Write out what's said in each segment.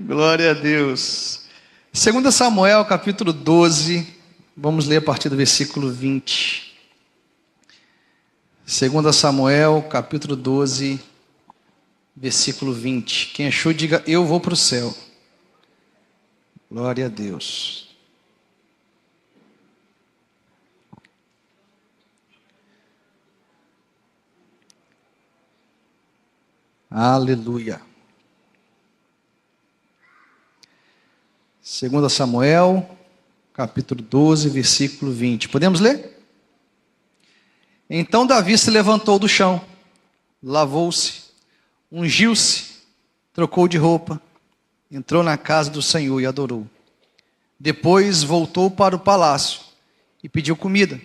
Glória a Deus. 2 Samuel, capítulo 12, vamos ler a partir do versículo 20. 2 Samuel, capítulo 12, versículo 20. Quem achou, diga: eu vou para o céu. Glória a Deus. Aleluia. 2 Samuel, capítulo 12, versículo 20. Podemos ler? Então Davi se levantou do chão, lavou-se, ungiu-se, trocou de roupa, entrou na casa do Senhor e adorou. Depois voltou para o palácio e pediu comida.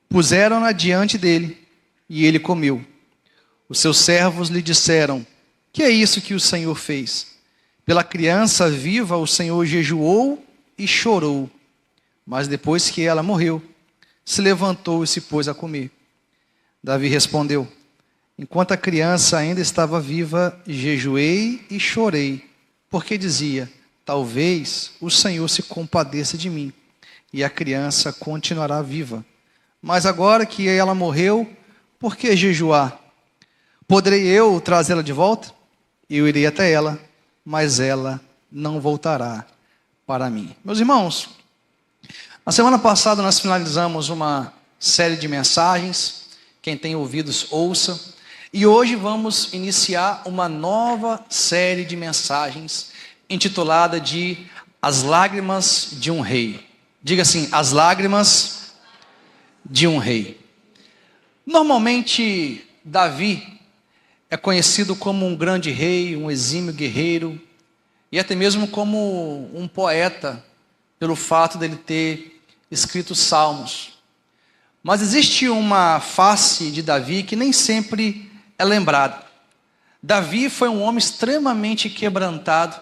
Puseram-na diante dele e ele comeu. Os seus servos lhe disseram: que é isso que o Senhor fez? Pela criança viva o Senhor jejuou e chorou. Mas depois que ela morreu, se levantou e se pôs a comer. Davi respondeu: enquanto a criança ainda estava viva, jejuei e chorei, porque dizia: talvez o Senhor se compadeça de mim, e a criança continuará viva. Mas agora que ela morreu, por que jejuar? Poderei eu trazê-la de volta? Eu irei até ela, mas ela não voltará para mim. Meus irmãos, na semana passada nós finalizamos uma série de mensagens. Quem tem ouvidos, ouça. E hoje vamos iniciar uma nova série de mensagens intitulada de As Lágrimas de um Rei. Diga assim: As Lágrimas de um Rei. Normalmente, Davi é conhecido como um grande rei, um exímio guerreiro, e até mesmo como um poeta, pelo fato dele ter escrito salmos. Mas existe uma face de Davi que nem sempre é lembrada. Davi foi um homem extremamente quebrantado,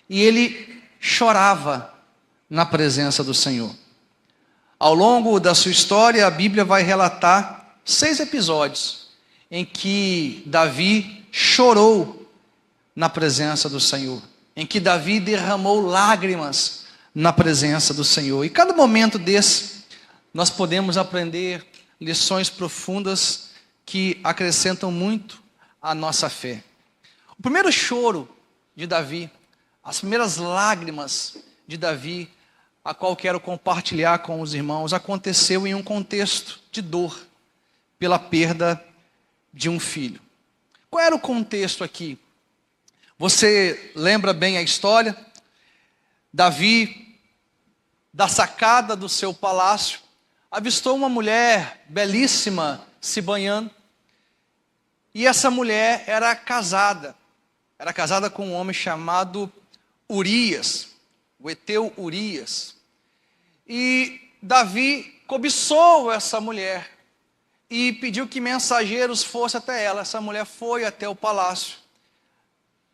e ele chorava na presença do Senhor. Ao longo da sua história, a Bíblia vai relatar 6 episódios em que Davi chorou na presença do Senhor, em que Davi derramou lágrimas na presença do Senhor. E cada momento desse, nós podemos aprender lições profundas que acrescentam muito à nossa fé. O primeiro choro de Davi, as primeiras lágrimas de Davi, a qual quero compartilhar com os irmãos, aconteceu em um contexto de dor, pela perda de um filho. Qual era o contexto aqui? Você lembra bem a história? Davi, da sacada do seu palácio, avistou uma mulher belíssima se banhando. E essa mulher era casada com um homem chamado Urias, o heteu Urias. E Davi cobiçou essa mulher e pediu que mensageiros fossem até ela. Essa mulher foi até o palácio.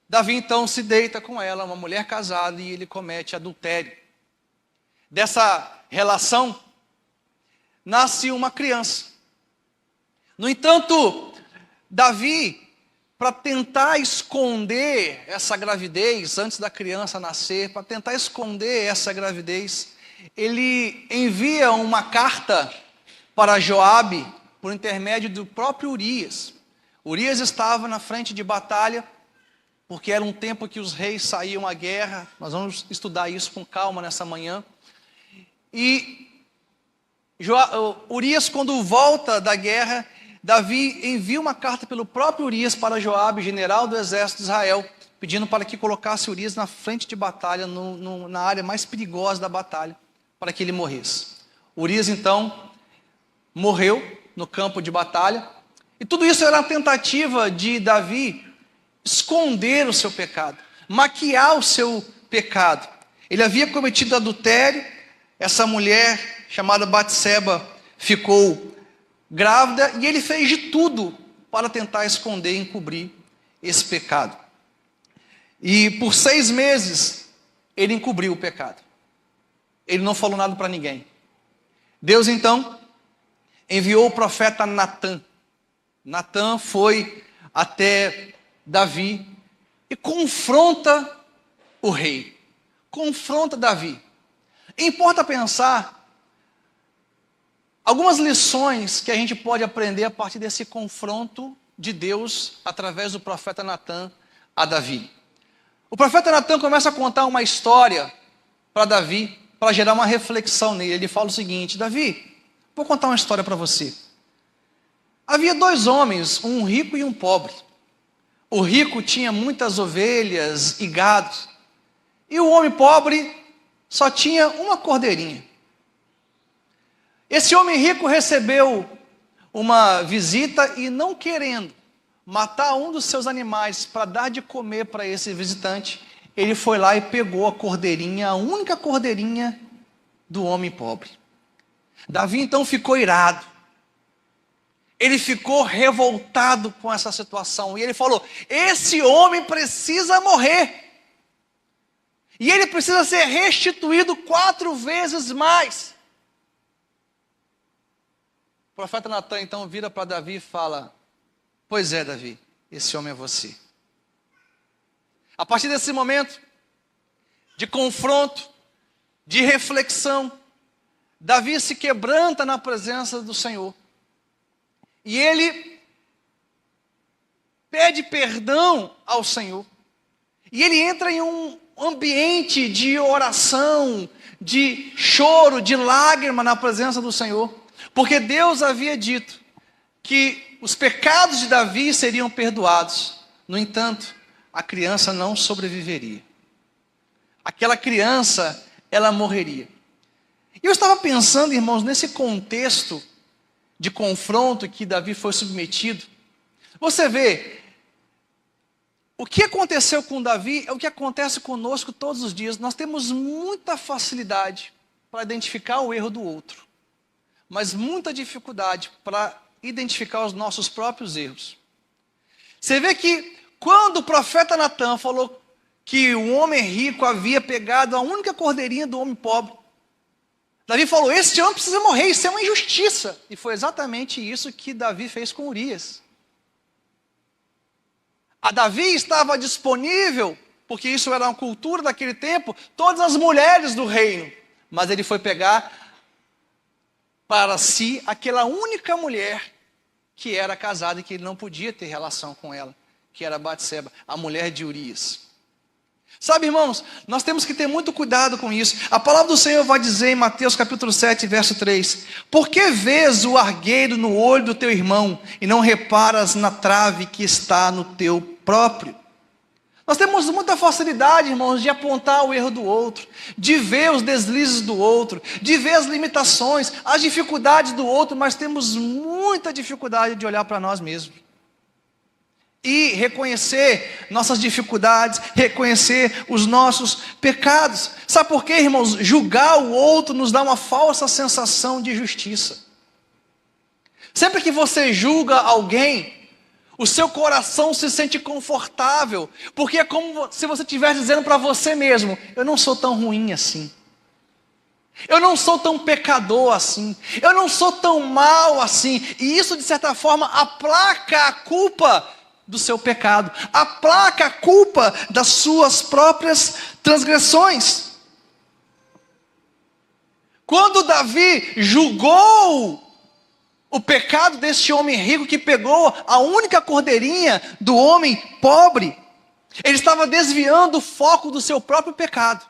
Davi então se deita com ela, uma mulher casada, e ele comete adultério. Dessa relação nasce uma criança. No entanto, Davi, para tentar esconder essa gravidez antes da criança nascer, para tentar esconder essa gravidez, ele envia uma carta para Joabe, por intermédio do próprio Urias. Urias estava na frente de batalha, porque era um tempo que os reis saíam à guerra. Nós vamos estudar isso com calma nessa manhã. E Urias, quando volta da guerra, Davi envia uma carta pelo próprio Urias para Joabe, general do exército de Israel, pedindo para que colocasse Urias na frente de batalha, na área mais perigosa da batalha, para que ele morresse. Urias então morreu no campo de batalha, e tudo isso era uma tentativa de Davi esconder o seu pecado, maquiar o seu pecado. Ele havia cometido adultério, essa mulher chamada Batseba ficou grávida, e ele fez de tudo para tentar esconder e encobrir esse pecado. E por 6 meses, ele encobriu o pecado. Ele não falou nada para ninguém. Deus então enviou o profeta Natã. Natã foi até Davi e confronta o rei, confronta Davi. Importa pensar algumas lições que a gente pode aprender a partir desse confronto de Deus através do profeta Natã a Davi. O profeta Natã começa a contar uma história para Davi, para gerar uma reflexão nele. Ele fala o seguinte: Davi, vou contar uma história para você. Havia dois homens, um rico e um pobre. O rico tinha muitas ovelhas e gados, e o homem pobre só tinha uma cordeirinha. Esse homem rico recebeu uma visita e, não querendo matar um dos seus animais para dar de comer para esse visitante, ele foi lá e pegou a cordeirinha, a única cordeirinha do homem pobre. Davi então ficou irado. Ele ficou revoltado com essa situação. E ele falou: esse homem precisa morrer. E ele precisa ser restituído 4 vezes mais. O profeta Natã então vira para Davi e fala: pois é, Davi, esse homem é você. A partir desse momento de confronto, de reflexão, Davi se quebranta na presença do Senhor. E ele pede perdão ao Senhor. E ele entra em um ambiente de oração, de choro, de lágrima na presença do Senhor. Porque Deus havia dito que os pecados de Davi seriam perdoados. No entanto, a criança não sobreviveria. Aquela criança, ela morreria. E eu estava pensando, irmãos, nesse contexto de confronto que Davi foi submetido. Você vê, o que aconteceu com Davi é o que acontece conosco todos os dias. Nós temos muita facilidade para identificar o erro do outro, mas muita dificuldade para identificar os nossos próprios erros. Você vê que quando o profeta Natã falou que o homem rico havia pegado a única cordeirinha do homem pobre, Davi falou: esse homem precisa morrer, isso é uma injustiça. E foi exatamente isso que Davi fez com Urias. A Davi estava disponível, porque isso era uma cultura daquele tempo, todas as mulheres do reino. Mas ele foi pegar para si aquela única mulher que era casada e que ele não podia ter relação com ela, que era Batseba, a mulher de Urias. Sabe, irmãos, nós temos que ter muito cuidado com isso. A palavra do Senhor vai dizer em Mateus capítulo 7, verso 3: por que vês o argueiro no olho do teu irmão e não reparas na trave que está no teu próprio? Nós temos muita facilidade, irmãos, de apontar o erro do outro, de ver os deslizes do outro, de ver as limitações, as dificuldades do outro, mas temos muita dificuldade de olhar para nós mesmos e reconhecer nossas dificuldades, reconhecer os nossos pecados. Sabe por quê, irmãos? Julgar o outro nos dá uma falsa sensação de justiça. Sempre que você julga alguém, o seu coração se sente confortável, porque é como se você estivesse dizendo para você mesmo: eu não sou tão ruim assim, eu não sou tão pecador assim, eu não sou tão mal assim. E isso, de certa forma, aplaca a culpa do seu pecado, aplaca a culpa das suas próprias transgressões. Quando Davi julgou o pecado desse homem rico que pegou a única cordeirinha do homem pobre, ele estava desviando o foco do seu próprio pecado.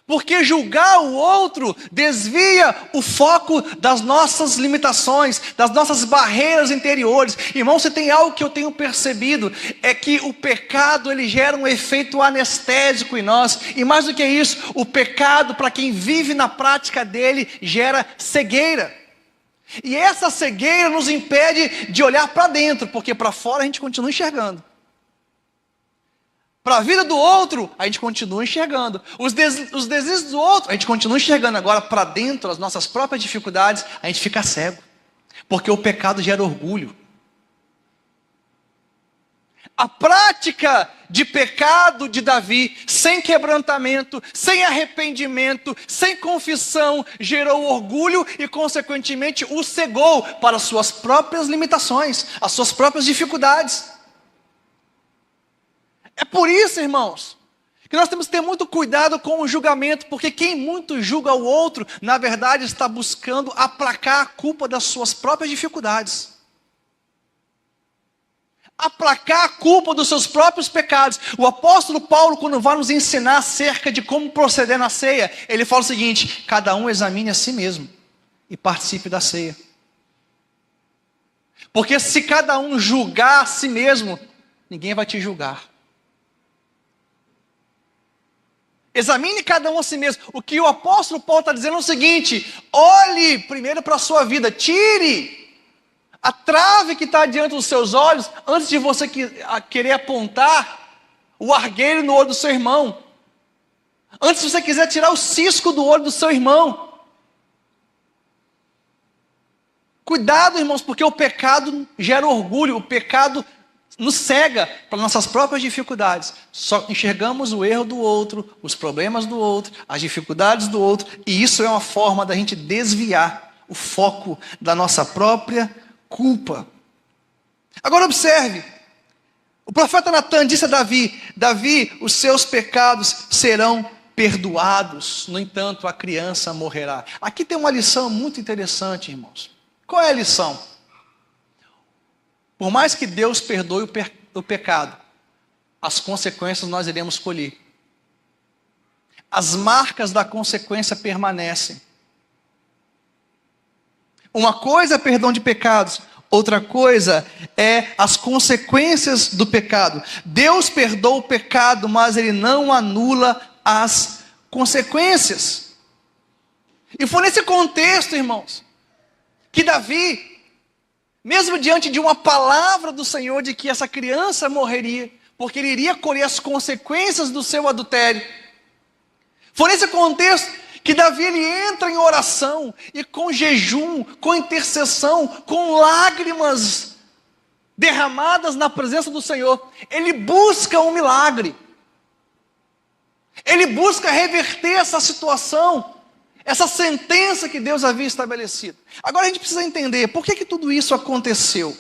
Porque julgar o outro desvia o foco das nossas limitações, das nossas barreiras interiores. Irmão, se tem algo que eu tenho percebido, é que o pecado, ele gera um efeito anestésico em nós. E mais do que isso, o pecado, para quem vive na prática dele, gera cegueira. E essa cegueira nos impede de olhar para dentro, porque para fora a gente continua enxergando. Para a vida do outro, a gente continua enxergando. Os desejos do outro, a gente continua enxergando. Agora, para dentro, as nossas próprias dificuldades, a gente fica cego. Porque o pecado gera orgulho. A prática de pecado de Davi, sem quebrantamento, sem arrependimento, sem confissão, gerou orgulho e, consequentemente, o cegou para as suas próprias limitações, as suas próprias dificuldades. É por isso, irmãos, que nós temos que ter muito cuidado com o julgamento, porque quem muito julga o outro, na verdade está buscando aplacar a culpa das suas próprias dificuldades. Aplacar a culpa dos seus próprios pecados. O apóstolo Paulo, quando vai nos ensinar acerca de como proceder na ceia, ele fala o seguinte: cada um examine a si mesmo e participe da ceia. Porque se cada um julgar a si mesmo, ninguém vai te julgar. Examine cada um a si mesmo. O que o apóstolo Paulo está dizendo é o seguinte: olhe primeiro para a sua vida, tire a trave que está diante dos seus olhos, antes de você querer apontar o argueiro no olho do seu irmão. Antes de você quiser tirar o cisco do olho do seu irmão. Cuidado, irmãos, porque o pecado gera orgulho, o pecado nos cega para nossas próprias dificuldades. Só enxergamos o erro do outro, os problemas do outro, as dificuldades do outro, e isso é uma forma da gente desviar o foco da nossa própria culpa. Agora observe, o profeta Natan disse a Davi: Davi, os seus pecados serão perdoados, no entanto a criança morrerá. Aqui tem uma lição muito interessante, irmãos. Qual é a lição? Por mais que Deus perdoe o pecado, as consequências nós iremos colher. As marcas da consequência permanecem. Uma coisa é perdão de pecados, outra coisa é as consequências do pecado. Deus perdoa o pecado, mas Ele não anula as consequências. E foi nesse contexto, irmãos, que Davi, mesmo diante de uma palavra do Senhor de que essa criança morreria, porque ele iria colher as consequências do seu adultério, foi nesse contexto que Davi ele entra em oração, e com jejum, com intercessão, com lágrimas derramadas na presença do Senhor, ele busca um milagre. Ele busca reverter essa situação, essa sentença que Deus havia estabelecido. Agora a gente precisa entender, por que tudo isso aconteceu?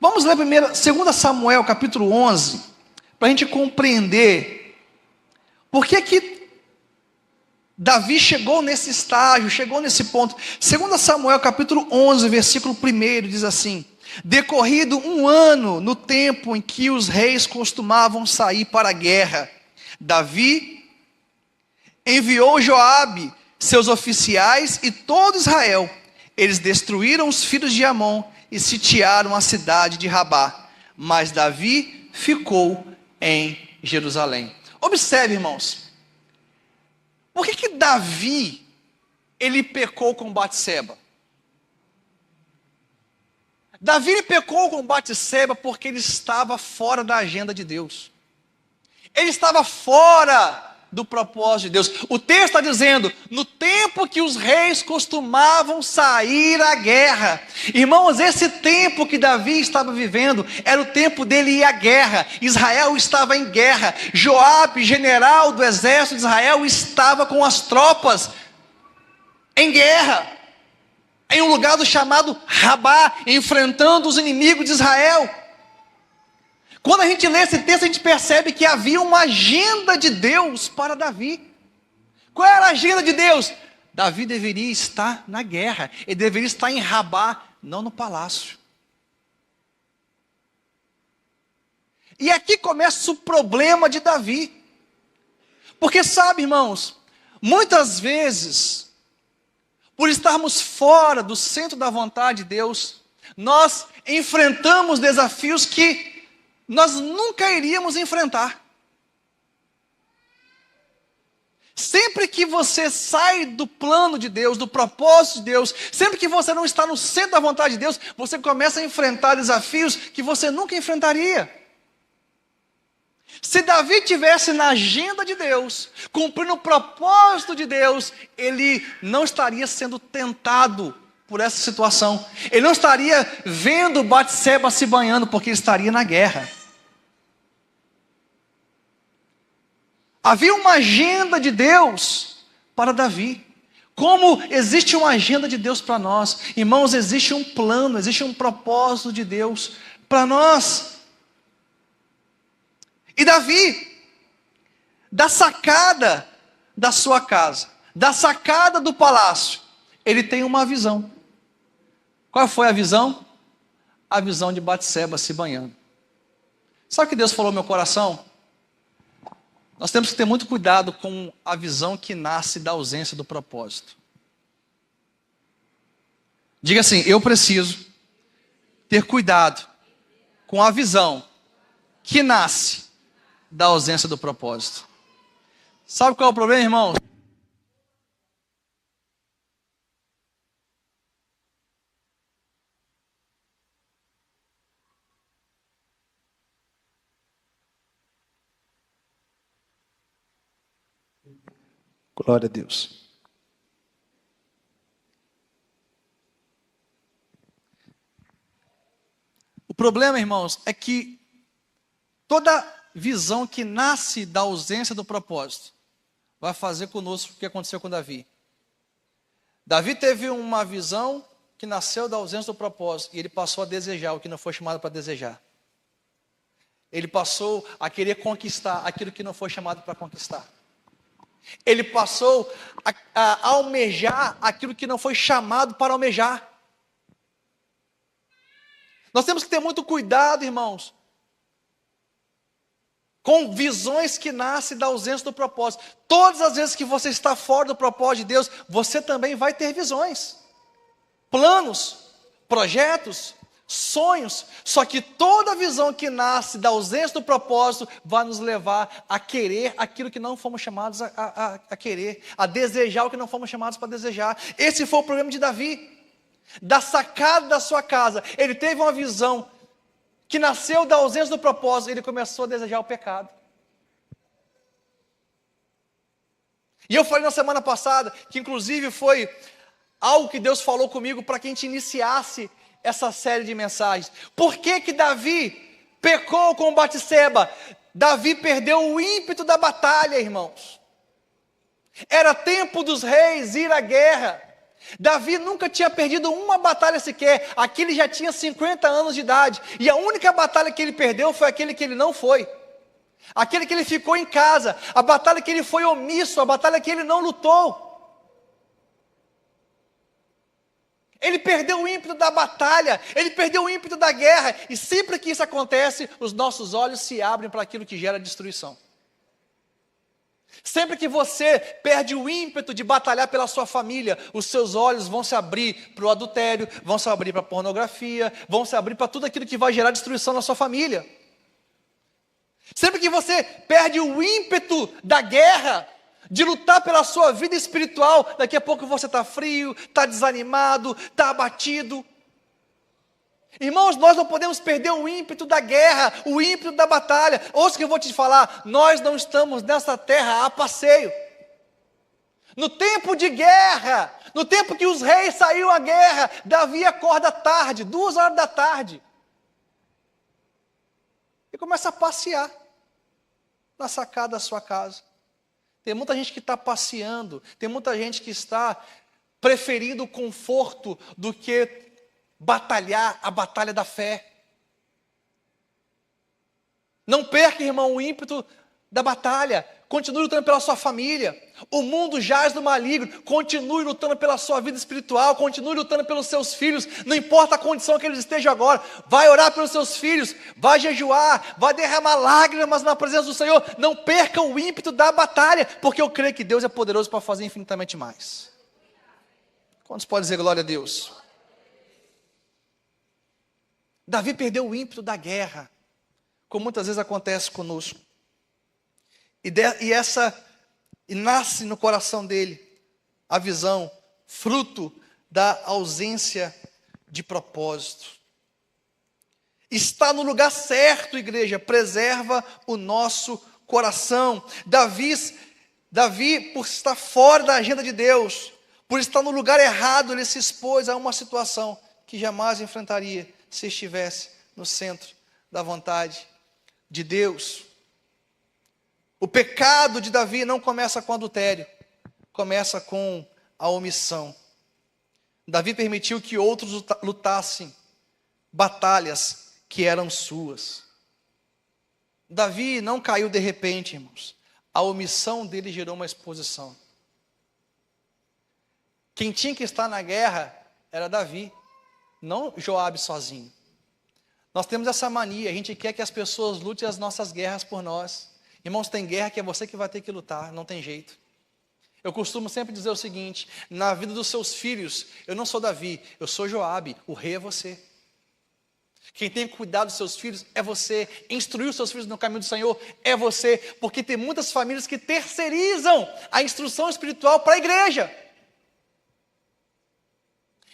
Vamos ler primeiro 2 Samuel capítulo 11, para a gente compreender por que Davi chegou nesse estágio, chegou nesse ponto. 2 Samuel capítulo 11, versículo 1, diz assim: decorrido um ano no tempo em que os reis costumavam sair para a guerra, Davi enviou Joabe, seus oficiais e todo Israel. Eles destruíram os filhos de Amon e sitiaram a cidade de Rabá. Mas Davi ficou em Jerusalém. Observe, irmãos. Por que Davi, ele pecou com Batseba? Davi ele pecou com Batseba porque ele estava fora da agenda de Deus. Ele estava fora do propósito de Deus. O texto está dizendo, no tempo que os reis costumavam sair à guerra. Irmãos, esse tempo que Davi estava vivendo, era o tempo dele ir à guerra. Israel estava em guerra. Joabe, general do exército de Israel, estava com as tropas em guerra, em um lugar chamado Rabá, enfrentando os inimigos de Israel. Quando a gente lê esse texto, a gente percebe que havia uma agenda de Deus para Davi. Qual era a agenda de Deus? Davi deveria estar na guerra, ele deveria estar em Rabá, não no palácio. E aqui começa o problema de Davi. Porque sabe, irmãos, muitas vezes, por estarmos fora do centro da vontade de Deus, nós enfrentamos desafios que nós nunca iríamos enfrentar. Sempre que você sai do plano de Deus, do propósito de Deus, sempre que você não está no centro da vontade de Deus, você começa a enfrentar desafios que você nunca enfrentaria. Se Davi tivesse na agenda de Deus, cumprindo o propósito de Deus, ele não estaria sendo tentado por essa situação. Ele não estaria vendo Batseba se banhando, porque ele estaria na guerra. Havia uma agenda de Deus para Davi. Como existe uma agenda de Deus para nós, irmãos, existe um plano, existe um propósito de Deus para nós. E Davi, da sacada da sua casa, da sacada do palácio, ele tem uma visão. Qual foi a visão? A visão de Batseba se banhando. Sabe o que Deus falou no meu coração? Nós temos que ter muito cuidado com a visão que nasce da ausência do propósito. Diga assim: eu preciso ter cuidado com a visão que nasce da ausência do propósito. Sabe qual é o problema, irmãos? Glória a Deus. O problema, irmãos, é que toda visão que nasce da ausência do propósito vai fazer conosco o que aconteceu com Davi. Davi teve uma visão que nasceu da ausência do propósito e ele passou a desejar o que não foi chamado para desejar. Ele passou a querer conquistar aquilo que não foi chamado para conquistar. Ele passou a almejar aquilo que não foi chamado para almejar. Nós temos que ter muito cuidado, irmãos, com visões que nascem da ausência do propósito. Todas as vezes que você está fora do propósito de Deus, você também vai ter visões, planos, projetos, sonhos. Só que toda visão que nasce da ausência do propósito vai nos levar a querer aquilo que não fomos chamados a querer, a desejar o que não fomos chamados para desejar. Esse foi o problema de Davi. Da sacada da sua casa, ele teve uma visão que nasceu da ausência do propósito, ele começou a desejar o pecado. E eu falei na semana passada, que inclusive foi algo que Deus falou comigo para que a gente iniciasse essa série de mensagens. Por que que Davi pecou com Batseba? Davi perdeu o ímpeto da batalha, irmãos. Era tempo dos reis ir à guerra. Davi nunca tinha perdido uma batalha sequer. Aqui ele já tinha 50 anos de idade. E a única batalha que ele perdeu foi aquele que ele não foi. Aquele que ele ficou em casa. A batalha que ele foi omisso. A batalha que ele não lutou. Ele perdeu o ímpeto da batalha. Ele perdeu o ímpeto da guerra. E sempre que isso acontece, os nossos olhos se abrem para aquilo que gera destruição. Sempre que você perde o ímpeto de batalhar pela sua família, os seus olhos vão se abrir para o adultério, vão se abrir para a pornografia, vão se abrir para tudo aquilo que vai gerar destruição na sua família. Sempre que você perde o ímpeto da guerra, de lutar pela sua vida espiritual, daqui a pouco você está frio, está desanimado, está abatido. Irmãos, nós não podemos perder o ímpeto da guerra, o ímpeto da batalha. Ouça o que eu vou te falar, nós não estamos nessa terra a passeio. No tempo de guerra, no tempo que os reis saíram à guerra, Davi acorda tarde, 2 horas da tarde. E começa a passear na sacada da sua casa. Tem muita gente que está passeando, tem muita gente que está preferindo o conforto do que batalhar a batalha da fé. Não perca, irmão, o ímpeto da batalha. Continue lutando pela sua família. O mundo jaz do maligno. Continue lutando pela sua vida espiritual. Continue lutando pelos seus filhos. Não importa a condição que eles estejam agora. Vai orar pelos seus filhos. Vai jejuar. Vai derramar lágrimas na presença do Senhor. Não perca o ímpeto da batalha. Porque eu creio que Deus é poderoso para fazer infinitamente mais. Quantos podem dizer glória a Deus? Davi perdeu o ímpeto da guerra, como muitas vezes acontece conosco. E nasce no coração dele a visão, fruto da ausência de propósito. Está no lugar certo, igreja, preserva o nosso coração. Davi, por estar fora da agenda de Deus, por estar no lugar errado, ele se expôs a uma situação que jamais enfrentaria se estivesse no centro da vontade de Deus. O pecado de Davi não começa com adultério, começa com a omissão. Davi permitiu que outros lutassem batalhas que eram suas. Davi não caiu de repente, irmãos. A omissão dele gerou uma exposição. Quem tinha que estar na guerra era Davi, não Joabe sozinho. Nós temos essa mania, a gente quer que as pessoas lutem as nossas guerras por nós. Irmãos, tem guerra que é você que vai ter que lutar, não tem jeito. Eu costumo sempre dizer o seguinte: na vida dos seus filhos, eu não sou Davi, eu sou Joabe, o rei é você. Quem tem que cuidar dos seus filhos é você, instruir os seus filhos no caminho do Senhor é você, porque tem muitas famílias que terceirizam a instrução espiritual para a igreja.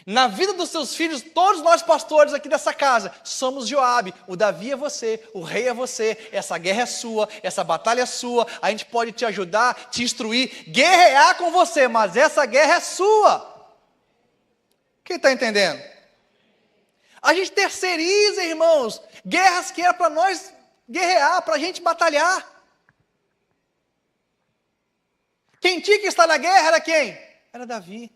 Na vida dos seus filhos, todos nós pastores aqui dessa casa, somos Joabe, o Davi é você, o rei é você, essa guerra é sua, essa batalha é sua, a gente pode te ajudar, te instruir, guerrear com você, mas essa guerra é sua. Quem está entendendo? A gente terceiriza, irmãos, guerras que era para nós guerrear, para a gente batalhar. Quem tinha que estar na guerra era quem? Era Davi.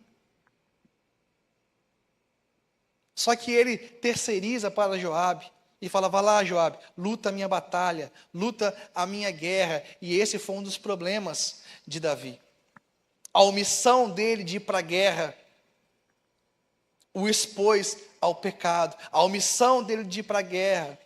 Só que ele terceiriza para Joabe e fala: vai lá, Joabe, luta a minha batalha, luta a minha guerra. E esse foi um dos problemas de Davi. A omissão dele de ir para a guerra o expôs ao pecado. A omissão dele de ir para a guerra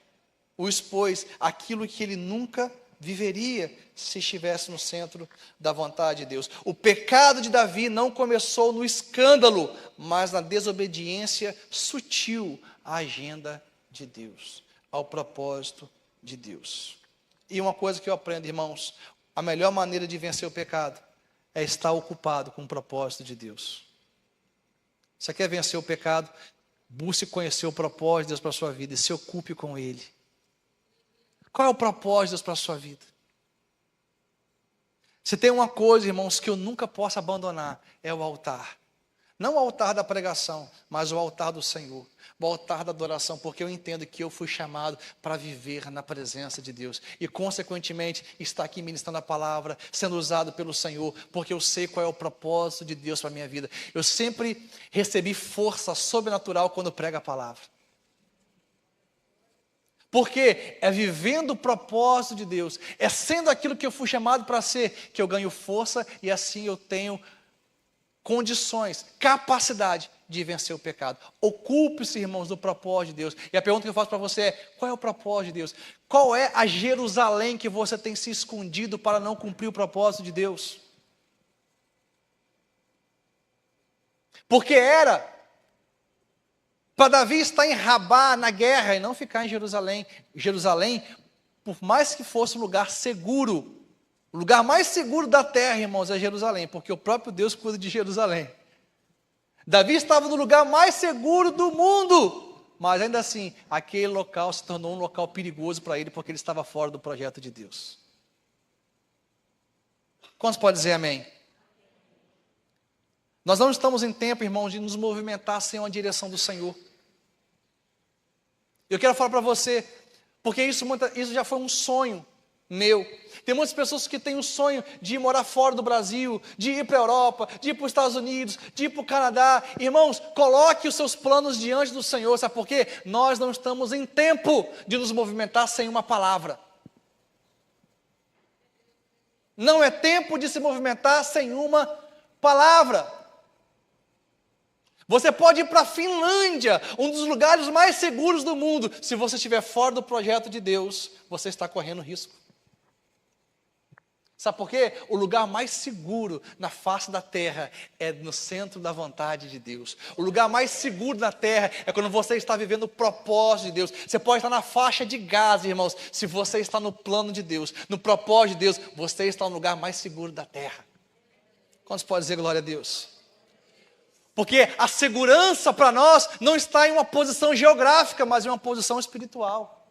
o expôs àquilo que ele nunca viveria se estivesse no centro da vontade de Deus. O pecado de Davi não começou no escândalo, mas na desobediência sutil à agenda de Deus, ao propósito de Deus. E uma coisa que eu aprendo, irmãos: a melhor maneira de vencer o pecado é estar ocupado com o propósito de Deus. Você quer vencer o pecado? Busque conhecer o propósito de Deus para a sua vida e se ocupe com ele. Qual é o propósito de Deus para a sua vida? Se tem uma coisa, irmãos, que eu nunca posso abandonar, é o altar. Não o altar da pregação, mas o altar do Senhor, o altar da adoração, porque eu entendo que eu fui chamado para viver na presença de Deus e, consequentemente, estar aqui ministrando a palavra, sendo usado pelo Senhor, porque eu sei qual é o propósito de Deus para a minha vida. Eu sempre recebi força sobrenatural quando prego a palavra. Porque é vivendo o propósito de Deus, é sendo aquilo que eu fui chamado para ser, que eu ganho força e assim eu tenho condições, capacidade de vencer o pecado. Ocupe-se, irmãos, do propósito de Deus. E a pergunta que eu faço para você é: qual é o propósito de Deus? Qual é a Jerusalém que você tem se escondido para não cumprir o propósito de Deus? Porque era para Davi estar em Rabá na guerra e não ficar em Jerusalém. Jerusalém, por mais que fosse um lugar seguro, o lugar mais seguro da terra, irmãos, é Jerusalém, porque o próprio Deus cuida de Jerusalém. Davi estava no lugar mais seguro do mundo, mas ainda assim, aquele local se tornou um local perigoso para ele, porque ele estava fora do projeto de Deus. Quantos podem dizer amém? Nós não estamos em tempo, irmãos, de nos movimentar sem uma direção do Senhor. Eu quero falar para você, porque isso já foi um sonho meu. Tem muitas pessoas que têm um sonho de ir morar fora do Brasil, de ir para a Europa, de ir para os Estados Unidos, de ir para o Canadá. Irmãos, coloque os seus planos diante do Senhor, sabe por quê? Nós não estamos em tempo de nos movimentar sem uma palavra. Não é tempo de se movimentar sem uma palavra. Você pode ir para a Finlândia, um dos lugares mais seguros do mundo. Se você estiver fora do projeto de Deus, você está correndo risco. Sabe por quê? O lugar mais seguro na face da terra é no centro da vontade de Deus. O lugar mais seguro na terra é quando você está vivendo o propósito de Deus. Você pode estar na faixa de Gaza, irmãos. Se você está no plano de Deus, no propósito de Deus, você está no lugar mais seguro da terra. Quantos podem dizer glória a Deus? Porque a segurança para nós não está em uma posição geográfica, mas em uma posição espiritual.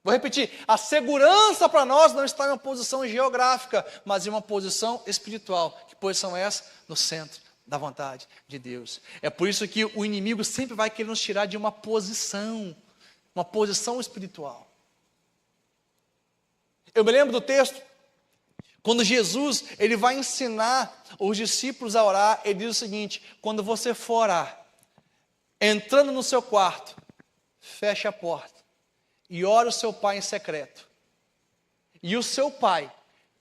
Vou repetir, a segurança para nós não está em uma posição geográfica, mas em uma posição espiritual. Que posição é essa? No centro da vontade de Deus. É por isso que o inimigo sempre vai querer nos tirar de uma posição espiritual. Eu me lembro do texto, quando Jesus ele vai ensinar os discípulos a orar, ele diz o seguinte: quando você for orar, entrando no seu quarto, feche a porta e ore o seu pai em secreto. E o seu pai,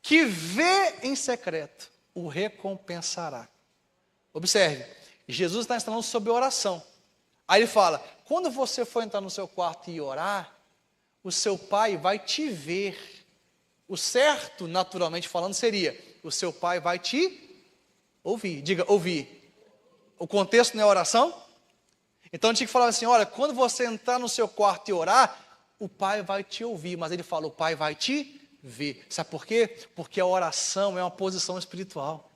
que vê em secreto, o recompensará. Observe, Jesus está ensinando sobre oração. Aí ele fala, quando você for entrar no seu quarto e orar, o seu pai vai te ver. O certo, naturalmente falando, seria, o seu pai vai te ouvir. Diga, ouvir. O contexto não é oração? Então a gente tinha que falar assim, olha, quando você entrar no seu quarto e orar, o pai vai te ouvir. Mas ele fala, o pai vai te ver. Sabe por quê? Porque a oração é uma posição espiritual.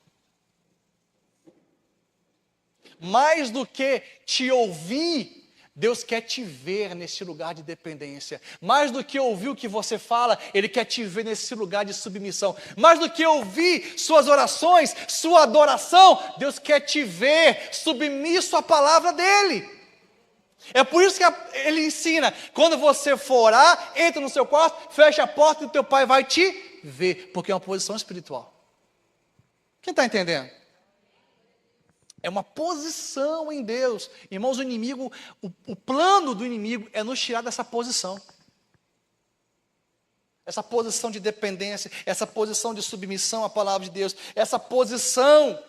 Mais do que te ouvir, Deus quer te ver nesse lugar de dependência. Mais do que ouvir o que você fala, Ele quer te ver nesse lugar de submissão. Mais do que ouvir suas orações, sua adoração, Deus quer te ver submisso à palavra dEle. É por isso que Ele ensina, quando você for orar, entra no seu quarto, fecha a porta e o teu pai vai te ver, porque é uma posição espiritual. Quem está entendendo? É uma posição em Deus. Irmãos, o inimigo, o plano do inimigo é nos tirar dessa posição. Essa posição de dependência, essa posição de submissão à palavra de Deus, essa posição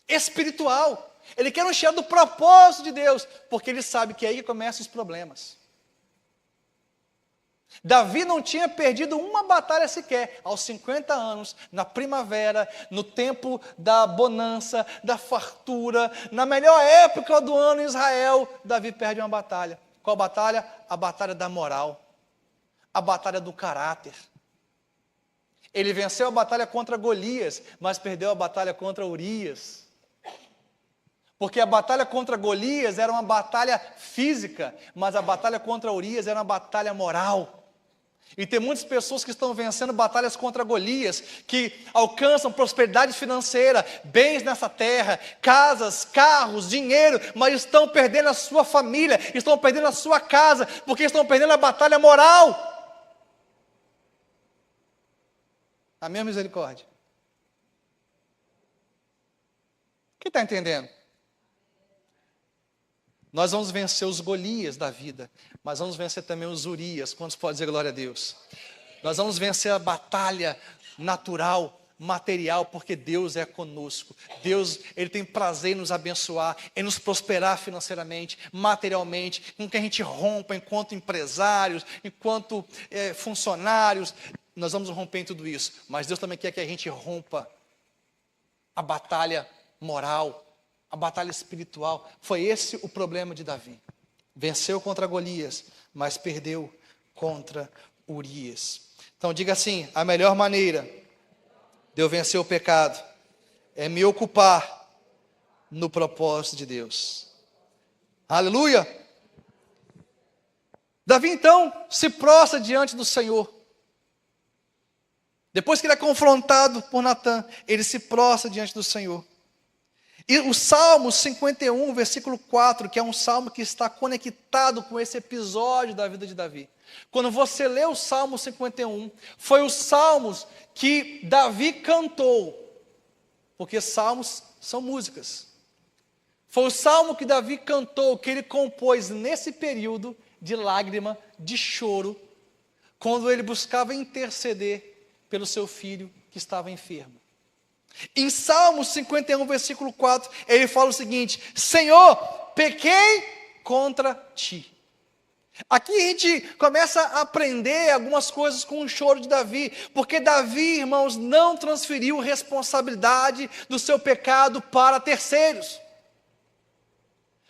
espiritual. Ele quer nos tirar do propósito de Deus, porque ele sabe que é aí que começam os problemas. Davi não tinha perdido uma batalha sequer, aos 50 anos, na primavera, no tempo da bonança, da fartura, na melhor época do ano em Israel, Davi perde uma batalha. Qual batalha? A batalha da moral, a batalha do caráter. Ele venceu a batalha contra Golias, mas perdeu a batalha contra Urias. Porque a batalha contra Golias era uma batalha física, mas a batalha contra Urias era uma batalha moral. E tem muitas pessoas que estão vencendo batalhas contra Golias, que alcançam prosperidade financeira, bens nessa terra, casas, carros, dinheiro, mas estão perdendo a sua família, estão perdendo a sua casa, porque estão perdendo a batalha moral. A minha misericórdia. Quem está entendendo? Nós vamos vencer os Golias da vida, mas vamos vencer também os Urias. Quantos podem dizer glória a Deus? Nós vamos vencer a batalha natural, material, porque Deus é conosco. Deus, Ele tem prazer em nos abençoar, em nos prosperar financeiramente, materialmente, com que a gente rompa enquanto empresários, enquanto funcionários. Nós vamos romper em tudo isso, mas Deus também quer que a gente rompa a batalha moral, a batalha espiritual. Foi esse o problema de Davi. Venceu contra Golias, mas perdeu contra Urias. Então diga assim, a melhor maneira de eu vencer o pecado é me ocupar no propósito de Deus. Aleluia! Davi então se prostra diante do Senhor. Depois que ele é confrontado por Natã, ele se prostra diante do Senhor. E o Salmo 51, versículo 4, que é um salmo que está conectado com esse episódio da vida de Davi. Quando você lê o Salmo 51, foi os salmos que Davi cantou, porque salmos são músicas. Foi o salmo que Davi cantou, que ele compôs nesse período de lágrima, de choro, quando ele buscava interceder pelo seu filho que estava enfermo. Em Salmos 51, versículo 4, ele fala o seguinte: Senhor, pequei contra ti. Aqui a gente começa a aprender algumas coisas com o choro de Davi, porque Davi, irmãos, não transferiu responsabilidade do seu pecado para terceiros,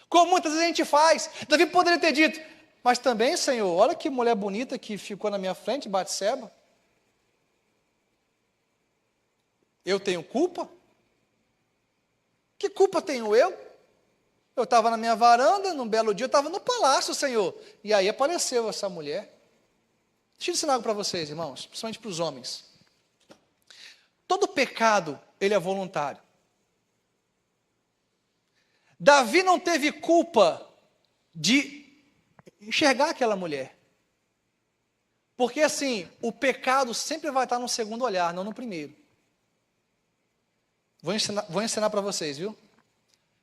como muitas vezes a gente faz. Davi poderia ter dito, mas também, Senhor, olha que mulher bonita que ficou na minha frente, Batseba. Eu tenho culpa? Que culpa tenho eu? Eu estava na minha varanda, num belo dia, eu estava no palácio, Senhor. E aí apareceu essa mulher. Deixa eu ensinar algo para vocês, irmãos, principalmente para os homens. Todo pecado, ele é voluntário. Davi não teve culpa de enxergar aquela mulher. Porque assim, o pecado sempre vai estar no segundo olhar, não no primeiro. Vou ensinar para vocês, viu?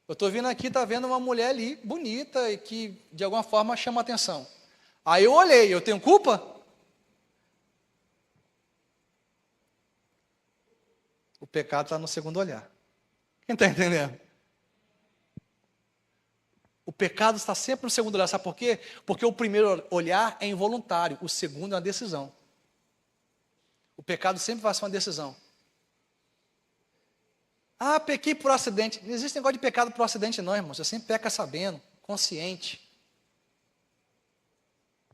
Eu estou vindo aqui, está vendo uma mulher ali, bonita, e que de alguma forma chama a atenção. Aí eu olhei, eu tenho culpa? O pecado está no segundo olhar. Quem está entendendo? O pecado está sempre no segundo olhar, sabe por quê? Porque o primeiro olhar é involuntário, o segundo é uma decisão. O pecado sempre vai ser uma decisão. Ah, pequei por acidente. Não existe negócio de pecado por acidente não, irmão. Você sempre peca sabendo, consciente.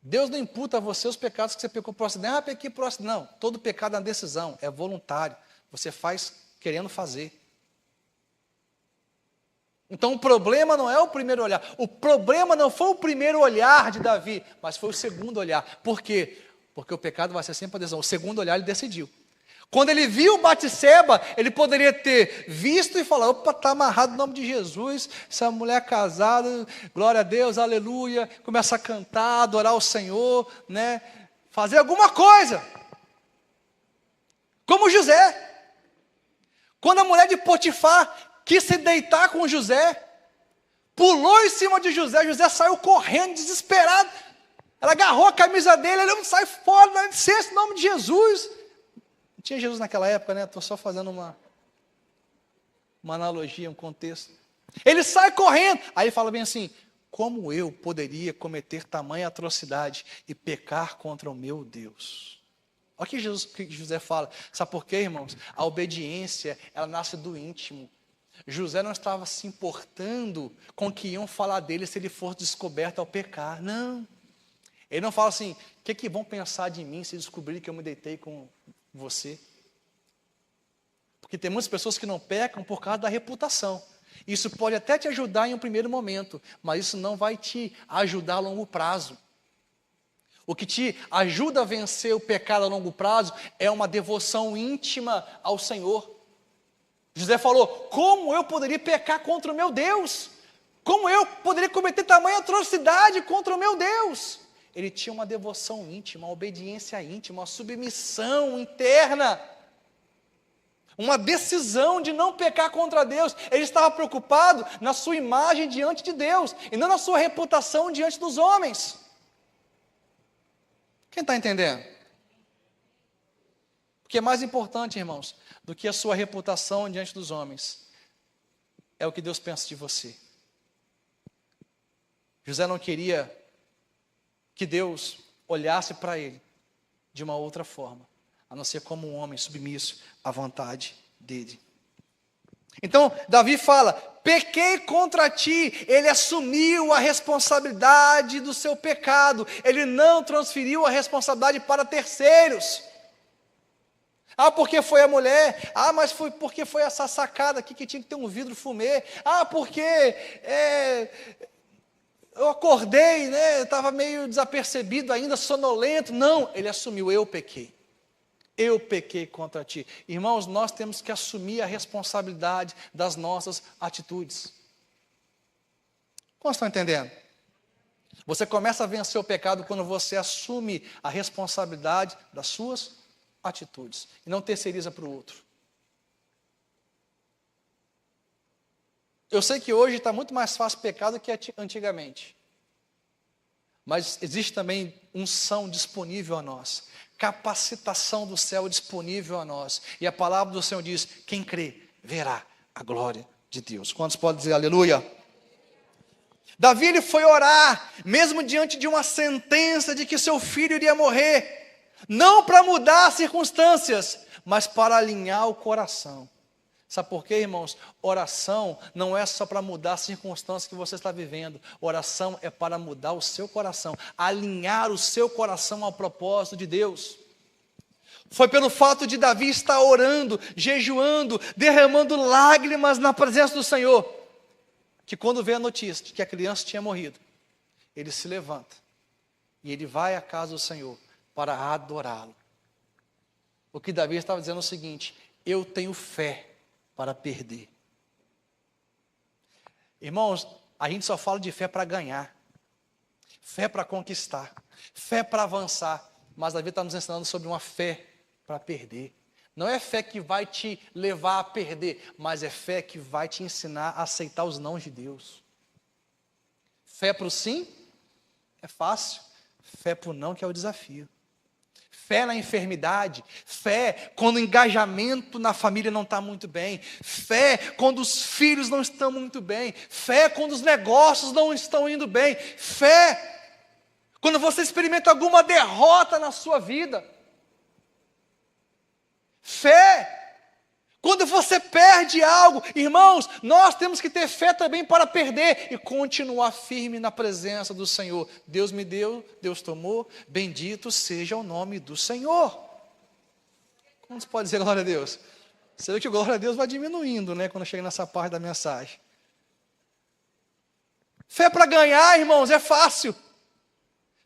Deus não imputa a você os pecados que você pecou por acidente. Ah, pequei por acidente. Não, todo pecado é uma decisão, é voluntário. Você faz querendo fazer. Então o problema não é o primeiro olhar. O problema não foi o primeiro olhar de Davi, mas foi o segundo olhar. Por quê? Porque o pecado vai ser sempre a decisão. O segundo olhar ele decidiu. Quando ele viu Batseba, ele poderia ter visto e falar, opa, está amarrado no nome de Jesus, essa mulher casada, glória a Deus, aleluia, começa a cantar, adorar o Senhor, né? Fazer alguma coisa. Como José. Quando a mulher de Potifar quis se deitar com José, pulou em cima de José, José saiu correndo, desesperado. Ela agarrou a camisa dele, ele sai fora, dá licença, em nome de Jesus. Não tinha Jesus naquela época, né? Estou só fazendo uma analogia, um contexto. Ele sai correndo, aí ele fala bem assim, como eu poderia cometer tamanha atrocidade e pecar contra o meu Deus? Olha o que José fala. Sabe por quê, irmãos? A obediência, ela nasce do íntimo. José não estava se importando com o que iam falar dele se ele fosse descoberto ao pecar. Não. Ele não fala assim, o que vão pensar de mim se descobrirem que eu me deitei com você? Porque tem muitas pessoas que não pecam por causa da reputação. Isso pode até te ajudar em um primeiro momento, mas isso não vai te ajudar a longo prazo. O que te ajuda a vencer o pecado a longo prazo é uma devoção íntima ao Senhor. José falou, como eu poderia pecar contra o meu Deus? Como eu poderia cometer tamanha atrocidade contra o meu Deus? Ele tinha uma devoção íntima, uma obediência íntima, uma submissão interna. Uma decisão de não pecar contra Deus. Ele estava preocupado na sua imagem diante de Deus, e não na sua reputação diante dos homens. Quem está entendendo? Porque é mais importante, irmãos, do que a sua reputação diante dos homens, é o que Deus pensa de você. José não queria que Deus olhasse para ele de uma outra forma, a não ser como um homem submisso à vontade dele. Então, Davi fala, pequei contra ti. Ele assumiu a responsabilidade do seu pecado. Ele não transferiu a responsabilidade para terceiros. Ah, porque foi a mulher. Ah, mas foi porque foi essa sacada aqui que tinha que ter um vidro fumê. Ah, porque eu acordei, né? Eu estava meio desapercebido ainda, sonolento. Não, ele assumiu, eu pequei. Eu pequei contra ti. Irmãos, nós temos que assumir a responsabilidade das nossas atitudes. Como estão entendendo? Você começa a vencer o pecado quando você assume a responsabilidade das suas atitudes e não terceiriza para o outro. Eu sei que hoje está muito mais fácil pecar do que antigamente. Mas existe também unção disponível a nós. Capacitação do céu disponível a nós. E a palavra do Senhor diz, quem crê, verá a glória de Deus. Quantos podem dizer aleluia? Davi ele foi orar, mesmo diante de uma sentença de que seu filho iria morrer. Não para mudar as circunstâncias, mas para alinhar o coração. Sabe por quê, irmãos? Oração não é só para mudar as circunstâncias que você está vivendo. Oração é para mudar o seu coração, alinhar o seu coração ao propósito de Deus. Foi pelo fato de Davi estar orando, jejuando, derramando lágrimas na presença do Senhor, que quando veio a notícia de que a criança tinha morrido, ele se levanta e ele vai à casa do Senhor para adorá-lo. O que Davi estava dizendo é o seguinte, eu tenho fé para perder. Irmãos, a gente só fala de fé para ganhar, fé para conquistar, fé para avançar, mas Davi está nos ensinando sobre uma fé para perder. Não é fé que vai te levar a perder, mas é fé que vai te ensinar a aceitar os nãos de Deus. Fé para o sim é fácil, Fé para o não, que é o desafio. Fé na enfermidade, fé quando o engajamento na família não está muito bem, fé quando os filhos não estão muito bem, fé quando os negócios não estão indo bem, fé quando você experimenta alguma derrota na sua vida, fé quando você perde algo. Irmãos, nós temos que ter fé também para perder e continuar firme na presença do Senhor. Deus me deu, Deus tomou, bendito seja o nome do Senhor. Como você pode dizer glória a Deus? Você vê que o glória a Deus vai diminuindo, né, quando chega nessa parte da mensagem. Fé para ganhar, irmãos, é fácil.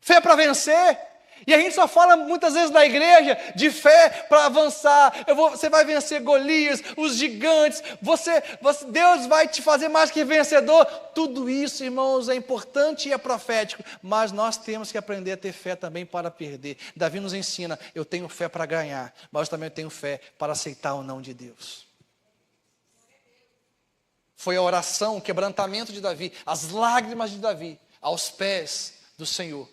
Fé para vencer. E a gente só fala muitas vezes na igreja de fé para avançar. Você vai vencer Golias, os gigantes. Deus vai te fazer mais que vencedor. Tudo isso, irmãos, é importante e é profético. Mas nós temos que aprender a ter fé também para perder. Davi nos ensina: eu tenho fé para ganhar, mas eu também tenho fé para aceitar o não de Deus. Foi a oração, o quebrantamento de Davi, as lágrimas de Davi aos pés do Senhor,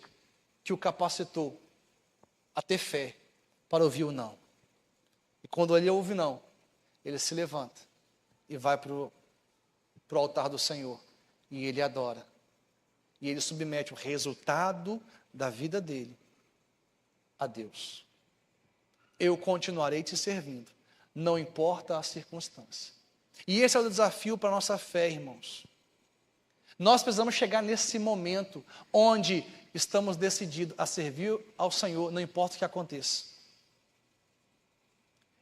que o capacitou a ter fé para ouvir o não. E quando ele ouve o não, ele se levanta e vai para o altar do Senhor. E ele adora. E ele submete o resultado da vida dele a Deus. Eu continuarei te servindo, não importa a circunstância. E esse é o desafio para a nossa fé, irmãos. Nós precisamos chegar nesse momento onde estamos decididos a servir ao Senhor, não importa o que aconteça.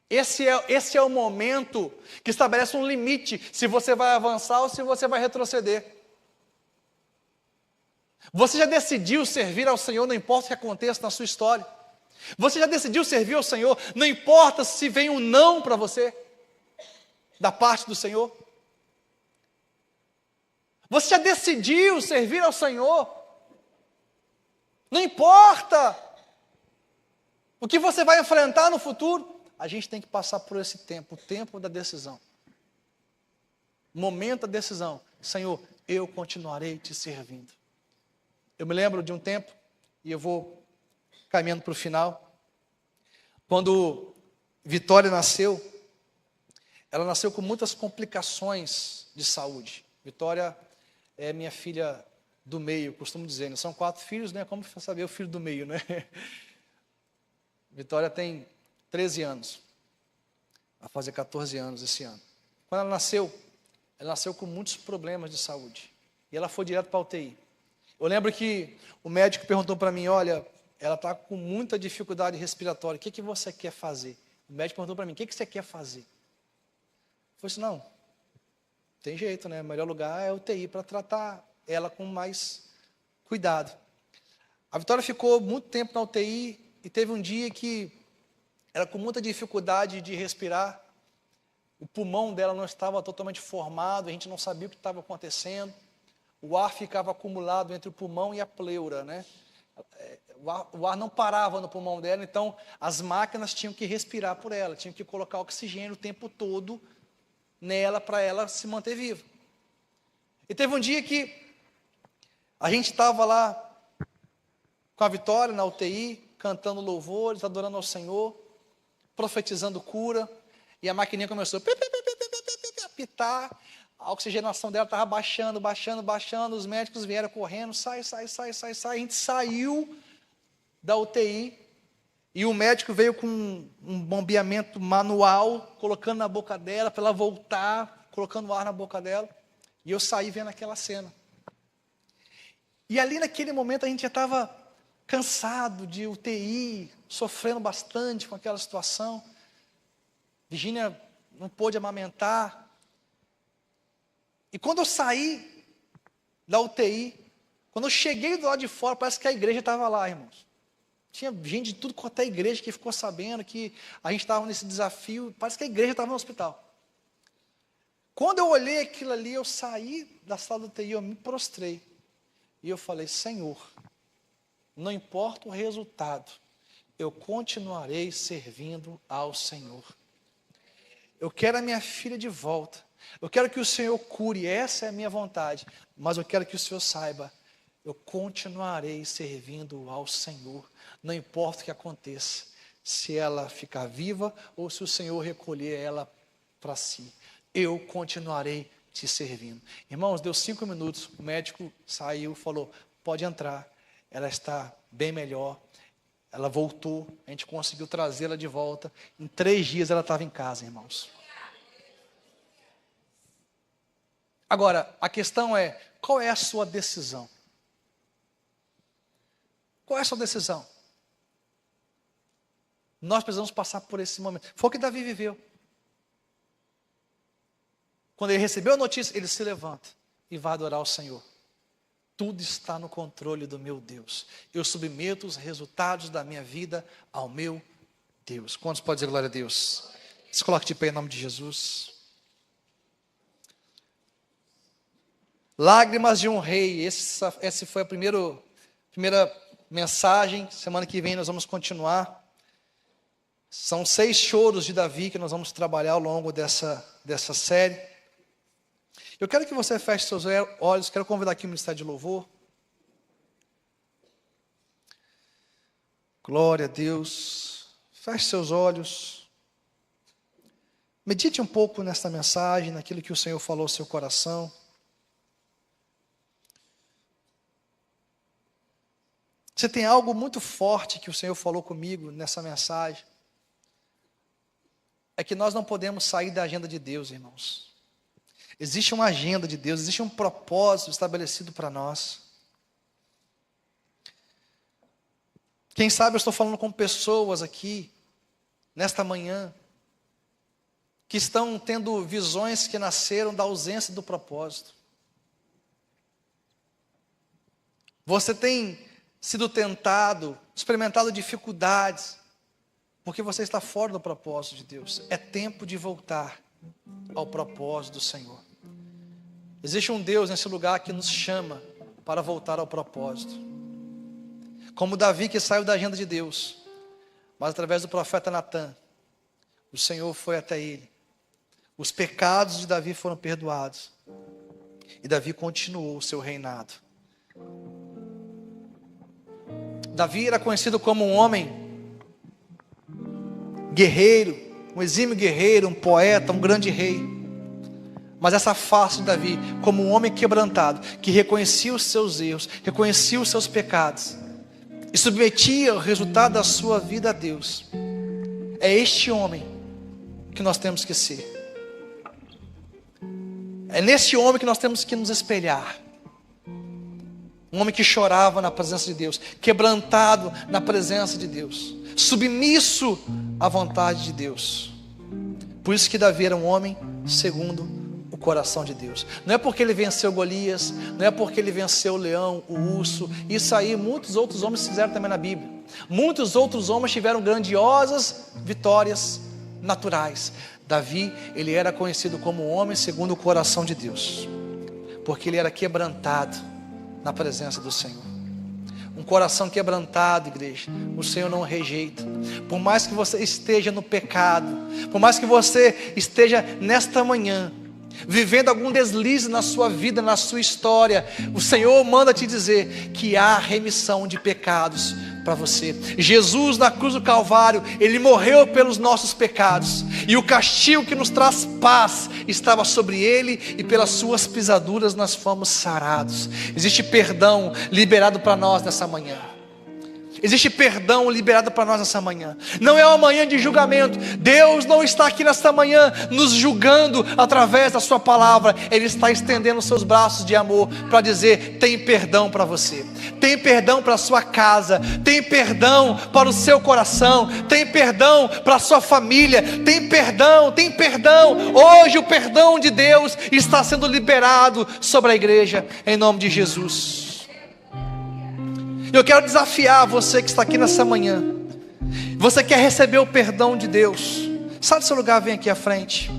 Esse é o momento que estabelece um limite, se você vai avançar ou se você vai retroceder. Você já decidiu servir ao Senhor, não importa o que aconteça na sua história. Você já decidiu servir ao Senhor, não importa se vem um não para você, da parte do Senhor. Você já decidiu servir ao Senhor? Não importa o que você vai enfrentar no futuro, a gente tem que passar por esse tempo, o tempo da decisão. Momento da decisão. Senhor, eu continuarei te servindo. Eu me lembro de um tempo, e eu vou caminhando para o final, quando Vitória nasceu, ela nasceu com muitas complicações de saúde. Vitória é minha filha do meio, costumo dizer, né? São 4 filhos, né? Como saber o filho do meio, né? Vitória tem 13 anos, vai fazer 14 anos esse ano. Quando ela nasceu com muitos problemas de saúde, e ela foi direto para a UTI. Eu lembro que o médico perguntou para mim: olha, ela está com muita dificuldade respiratória, o que você quer fazer? O médico perguntou para mim: o que você quer fazer? Eu falei assim: não, tem jeito, né? O melhor lugar é a UTI para tratar ela com mais cuidado. A Vitória ficou muito tempo na UTI e teve um dia que ela com muita dificuldade de respirar, o pulmão dela não estava totalmente formado, a gente não sabia o que estava acontecendo, o ar ficava acumulado entre o pulmão e a pleura, né? O ar não parava no pulmão dela, então as máquinas tinham que respirar por ela, tinham que colocar oxigênio o tempo todo nela para ela se manter viva. E teve um dia que a gente estava lá com a Vitória na UTI, cantando louvores, adorando ao Senhor, profetizando cura, e a maquininha começou a apitar, a oxigenação dela estava baixando, os médicos vieram correndo, sai, a gente saiu da UTI, e o médico veio com um bombeamento manual, colocando na boca dela, para ela voltar, colocando ar na boca dela, e eu saí vendo aquela cena. E ali naquele momento a gente já estava cansado de UTI, sofrendo bastante com aquela situação. Virgínia não pôde amamentar. E quando eu saí da UTI, quando eu cheguei do lado de fora, parece que a igreja estava lá, irmãos. Tinha gente de tudo quanto é igreja que ficou sabendo que a gente estava nesse desafio, parece que a igreja estava no hospital. Quando eu olhei aquilo ali, eu saí da sala da UTI, eu me prostrei. E eu falei: Senhor, não importa o resultado, eu continuarei servindo ao Senhor. Eu quero a minha filha de volta. Eu quero que o Senhor cure, essa é a minha vontade. Mas eu quero que o Senhor saiba eu continuarei servindo ao Senhor, não importa o que aconteça, se ela ficar viva ou se o Senhor recolher ela para si, eu continuarei te servindo. Irmãos, deu 5 minutos, o médico saiu, falou, pode entrar, ela está bem melhor, ela voltou, a gente conseguiu trazê-la de volta, em 3 dias ela estava em casa, irmãos. Agora, a questão é, qual é a sua decisão? Qual é a sua decisão? Nós precisamos passar por esse momento. Foi o que Davi viveu. Quando ele recebeu a notícia, ele se levanta e vai adorar o Senhor. Tudo está no controle do meu Deus. Eu submeto os resultados da minha vida ao meu Deus. Quantos podem dizer glória a Deus? Se coloque de pé em nome de Jesus. Lágrimas de um rei. Essa foi a primeira mensagem. Semana que vem nós vamos continuar. São 6 choros de Davi que nós vamos trabalhar ao longo dessa série. Eu quero que você feche seus olhos, quero convidar aqui o Ministério de Louvor. Glória a Deus. Feche seus olhos. Medite um pouco nesta mensagem, naquilo que o Senhor falou ao seu coração. Se tem algo muito forte que o Senhor falou comigo nessa mensagem, é que nós não podemos sair da agenda de Deus, irmãos. Existe uma agenda de Deus, existe um propósito estabelecido para nós. Quem sabe eu estou falando com pessoas aqui, nesta manhã, que estão tendo visões que nasceram da ausência do propósito. Você tem sido tentado, experimentado dificuldades, porque você está fora do propósito de Deus. É tempo de voltar ao propósito do Senhor. Existe um Deus nesse lugar que nos chama para voltar ao propósito. Como Davi, que saiu da agenda de Deus, mas através do profeta Natã, o Senhor foi até ele. Os pecados de Davi foram perdoados. E Davi continuou o seu reinado. Davi era conhecido como um homem guerreiro, um exímio guerreiro, um poeta, um grande rei. Mas essa face de Davi, como um homem quebrantado, que reconhecia os seus erros, reconhecia os seus pecados, e submetia o resultado da sua vida a Deus. É este homem que nós temos que ser. É nesse homem que nós temos que nos espelhar. Um homem que chorava na presença de Deus, quebrantado na presença de Deus, submisso à vontade de Deus. Por isso que Davi era um homem segundo o coração de Deus. Não é porque ele venceu Golias, não é porque ele venceu o leão, o urso. Isso aí muitos outros homens fizeram também na Bíblia. Muitos outros homens tiveram grandiosas vitórias naturais. Davi, ele era conhecido como um homem segundo o coração de Deus, porque ele era quebrantado na presença do Senhor. Um coração quebrantado, igreja, o Senhor não rejeita. Por mais que você esteja no pecado, por mais que você esteja nesta manhã vivendo algum deslize na sua vida, na sua história, o Senhor manda te dizer que há remissão de pecados para você. Jesus na cruz do Calvário, Ele morreu pelos nossos pecados, e o castigo que nos traz paz estava sobre Ele, e pelas suas pisaduras nós fomos sarados. Existe perdão liberado para nós nessa manhã. Existe perdão liberado para nós nessa manhã. Não é uma manhã de julgamento. Deus não está aqui nesta manhã nos julgando através da sua palavra. Ele está estendendo os seus braços de amor para dizer: tem perdão para você, tem perdão para a sua casa, tem perdão para o seu coração, tem perdão para a sua família, tem perdão, tem perdão. Hoje o perdão de Deus está sendo liberado sobre a igreja, em nome de Jesus. Eu quero desafiar você que está aqui nessa manhã. Você quer receber o perdão de Deus? Sai do seu lugar, vem aqui à frente.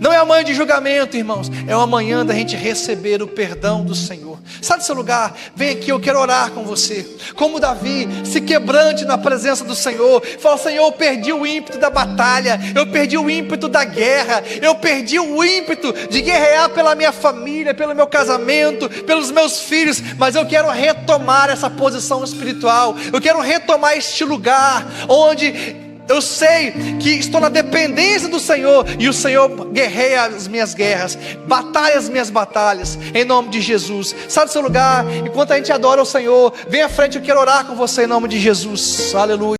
Não é amanhã de julgamento, irmãos. É uma manhã da gente receber o perdão do Senhor. Sai do seu lugar, vem aqui, eu quero orar com você. Como Davi, se quebrante na presença do Senhor. Fala: Senhor, eu perdi o ímpeto da batalha, eu perdi o ímpeto da guerra, eu perdi o ímpeto de guerrear pela minha família, pelo meu casamento, pelos meus filhos. Mas eu quero retomar essa posição espiritual. Eu quero retomar este lugar onde eu sei que estou na dependência do Senhor, e o Senhor guerreia as minhas guerras, batalha as minhas batalhas, em nome de Jesus. Sai do seu lugar, enquanto a gente adora o Senhor, vem à frente, eu quero orar com você em nome de Jesus. Aleluia.